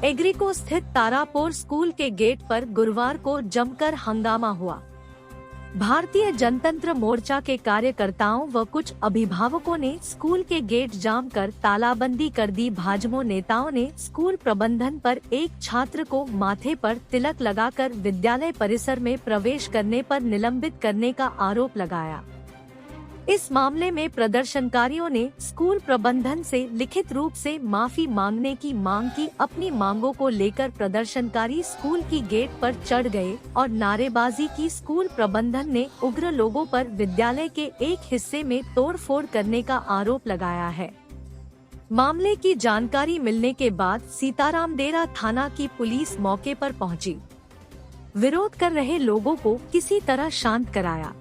Agrico स्थित Tarapur school के gate पर गुरुवार को जमकर हंगामा हुआ। भारतीय जनतंत्र मोर्चा के कार्यकर्ताओं व कुछ अभिभावकों ने स्कूल के गेट जाम कर तालाबंदी कर दी। भाजपा नेताओं ने स्कूल प्रबंधन पर एक छात्र को माथे पर तिलक लगाकर विद्यालय परिसर में प्रवेश करने पर निलंबित करने का आरोप लगाया। इस मामले में प्रदर्शनकारियों ने स्कूल प्रबंधन से लिखित रूप से माफी मांगने की मांग की। अपनी मांगों को लेकर प्रदर्शनकारी स्कूल की गेट पर चढ़ गए और नारेबाजी की। स्कूल प्रबंधन ने उग्र लोगों पर विद्यालय के एक हिस्से में तोड़फोड़ करने का आरोप लगाया है। मामले की जानकारी मिलने के बाद सीतारामदेरा थाना की पुलिस मौके पर पहुंची, विरोध कर रहे लोगों को किसी तरह शांत कराया।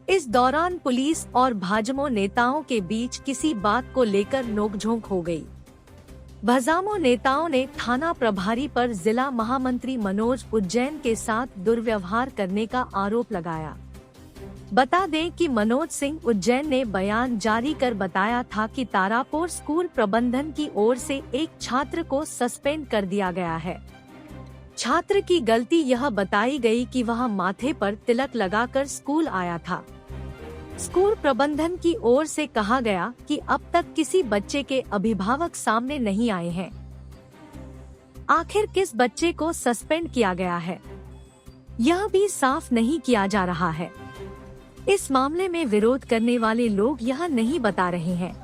इस दौरान पुलिस और भाजपा नेताओं के बीच किसी बात को लेकर नोकझोंक हो गई। भाजपा नेताओं ने थाना प्रभारी पर जिला महामंत्री मनोज उज्जैन के साथ दुर्व्यवहार करने का आरोप लगाया। बता दें कि मनोज सिंह उज्जैन ने बयान जारी कर बताया था कि तारापुर स्कूल प्रबंधन की ओर से एक छात्र को सस्पेंड कर दिया गया है। छात्र की गलती यह बताई गई कि वह माथे पर तिलक लगाकर स्कूल आया था। स्कूल प्रबंधन की ओर से कहा गया कि अब तक किसी बच्चे के अभिभावक सामने नहीं आए हैं। आखिर किस बच्चे को सस्पेंड किया गया है, यह भी साफ नहीं किया जा रहा है। इस मामले में विरोध करने वाले लोग यह नहीं बता रहे हैं।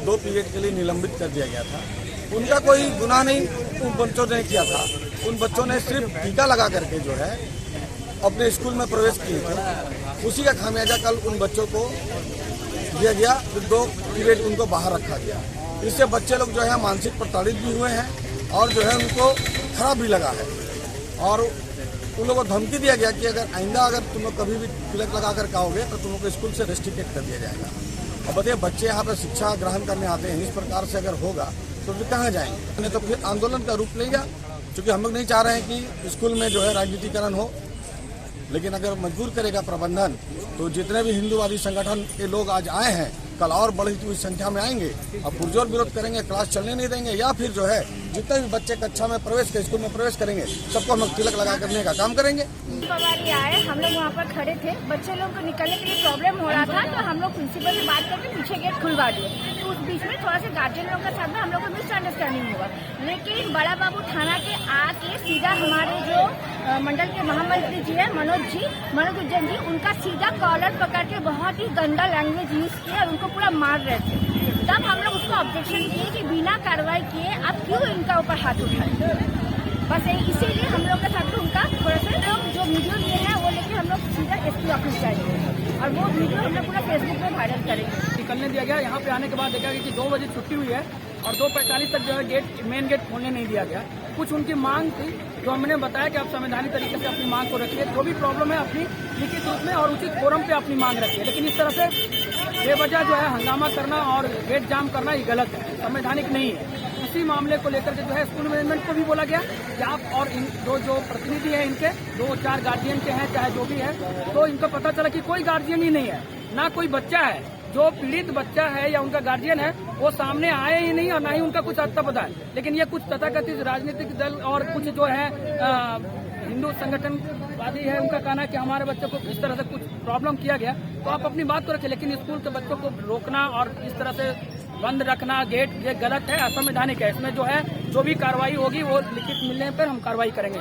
दो पीरियड के लिए निलंबित कर दिया गया था। उनका कोई गुनाह नहीं उन बच्चों ने किया था। उन बच्चों ने सिर्फ टीका लगा करके जो है अपने स्कूल में प्रवेश किए थे। उसी का खामियाजा कल उन बच्चों को दिया गया। फिर 2 पीरियड उनको बाहर रखा गया। इससे बच्चे लोग जो है मानसिक प्रताड़ित भी हुए हैं और जो है उनको खराब भी लगा है। और उन लोगों को धमकी दिया गया कि अगर आइंदा तुम लोग कभी भी तिलक लगा कर कहोगे तो तुम लोग को स्कूल से रेस्ट्रिक्टेड कर दिया जाएगा। और बताइए, बच्चे यहाँ पर शिक्षा ग्रहण करने आते हैं, इस प्रकार से अगर होगा तो फिर कहाँ जाएंगे? नहीं तो फिर आंदोलन का रूप लेगा, क्योंकि हम लोग नहीं चाह रहे हैं कि स्कूल में जो है राजनीतिकरण हो। लेकिन अगर मजबूर करेगा प्रबंधन तो जितने भी हिंदूवादी संगठन के लोग आज आए हैं कल और बढ़ी हुई संख्या में आएंगे। अब पुरजोर विरोध करेंगे, क्लास चलने नहीं देंगे, या फिर जो है जितने भी बच्चे कक्षा में प्रवेश कर स्कूल में प्रवेश करेंगे सबको हम लोग तिलक लगा करने का काम करेंगे। आए, हम लोग वहाँ पर खड़े थे, बच्चे लोग को निकलने के लिए प्रॉब्लम हो रहा था, तो हम लोग प्रिंसिपल से बात करके पीछे गेट खुलवा दिए। तो उस बीच में थोड़ा सा गार्जियन लोगों के साथ में हम लोग को मिसअंडरस्टैंडिंग हुआ। लेकिन बड़ा बाबू थाना के आके सीधा हमारे जो मंडल के महामंत्री जी है मनोज उज्जैन जी, उनका सीधा कॉलर पकड़ के बहुत ही गंदा लैंग्वेज यूज किया और उनको पूरा मार रहे थे। तब हम लोग उसको ऑब्जेक्शन किए कि बिना कार्रवाई किए आप क्यों इनका ऊपर हाथ उठाए। बस इसीलिए हम लोग के साथ उनका थोड़ा सा जो वीडियो लिए हैं वो लेके हम लोग सीधा एसपी ऑफिस जाएंगे और वो वीडियो हम लोग पूरा फेसबुक में वायरल करेंगे। निकलने दिया गया। यहाँ पे आने के बाद देखा गया कि 2 बजे छुट्टी हुई है और 2:45 तक जो है मेन गेट खोलने नहीं दिया गया। कुछ उनकी मांग थी जो हमने बताया कि आप संवैधानिक तरीके से अपनी मांग को रखिए, जो भी प्रॉब्लम है अपनी लिखित रूप में और उचित फोरम पे अपनी मांग रखिए। लेकिन इस तरह से बेवजह जो है हंगामा करना और गेट जाम करना ये गलत है, संवैधानिक नहीं है। इसी मामले को लेकर के जो है स्कूल मैनेजमेंट को भी बोला गया कि आप और इन जो प्रतिनिधि है इनके 2-4 गार्जियन के हैं चाहे जो भी है, तो इनको पता चला कि कोई गार्जियन ही नहीं है, ना कोई बच्चा है। जो पीड़ित बच्चा है या उनका गार्जियन है वो सामने आए ही नहीं और ना ही उनका कुछ अता पता है। लेकिन ये कुछ तथाकथित राजनीतिक दल और कुछ जो है हिंदू संगठनवादी है, उनका कहना है कि हमारे बच्चों को इस तरह से कुछ प्रॉब्लम किया गया। तो आप अपनी बात को रखें, लेकिन स्कूल के बच्चों को रोकना और इस तरह से बंद रखना गेट, ये गलत है, असंवैधानिक है। इसमें जो है जो भी कार्रवाई होगी वो लिखित मिलने पर हम कार्रवाई करेंगे।